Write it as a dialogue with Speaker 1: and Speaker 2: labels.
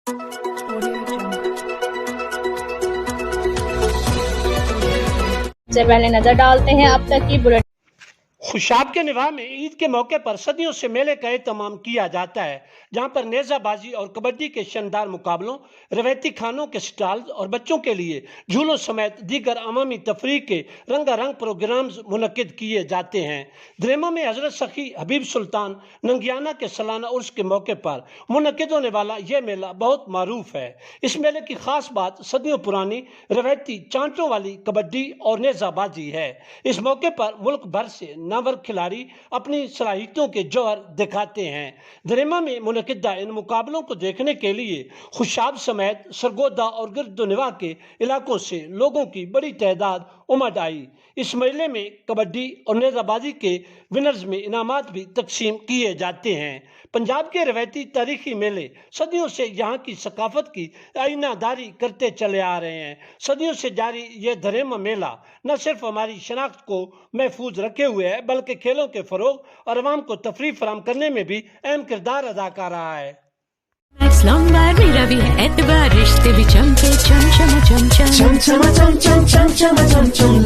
Speaker 1: से पहले नजर डालते हैं अब तक की बुलेटिन।
Speaker 2: खुशाब के निवाह में ईद के मौके पर सदियों से मेले का एहतमाम किया जाता है, जहां पर नेजाबाजी और कबड्डी के शानदार मुकाबलों, रवायती खानों के स्टॉल्स और बच्चों के लिए झूलों समेत दीगर अवामी तफरीह के रंगारंग प्रोग्राम्स मुनक्किद किए जाते हैं। द्रेमा में हजरत सखी हबीब सुल्तान नंगियाना के सालाना उर्स के मौके पर मुनक्किद होने वाला यह मेला बहुत मारूफ है। इस मेले की खास बात सदियों पुरानी रवायती चांटों वाली कबड्डी और नेजाबाजी है। इस मौके पर मुल्क भर से नामवर खिलाड़ी अपनी सलाहियतों के जौहर दिखाते हैं। द्रेमा में मुनक्किदा इन मुकाबलों को देखने के लिए खुशाब समेत सरगोदा और गिरदोनिवा के इलाकों से लोगों की बड़ी तादाद उमड़ आई। इस मेले में कबड्डी और नेजाबाजी के विनर्स में इनामात भी तकसीम किए जाते हैं। पंजाब के रवायती तारीखी मेले सदियों से यहाँ की सकाफत की आईनादारी करते चले आ रहे हैं। सदियों से जारी ये धरेमा मेला न सिर्फ हमारी शनाख्त को महफूज रखे हुए है, बल्कि खेलों के फरोग और अवाम को तफरीह फराहम करने में भी अहम किरदार अदा कर रहा है।
Speaker 3: मेरा भी है एतबार, रिश्ते भी चमके चम चम चम चम चम चम चम चम चम चम चम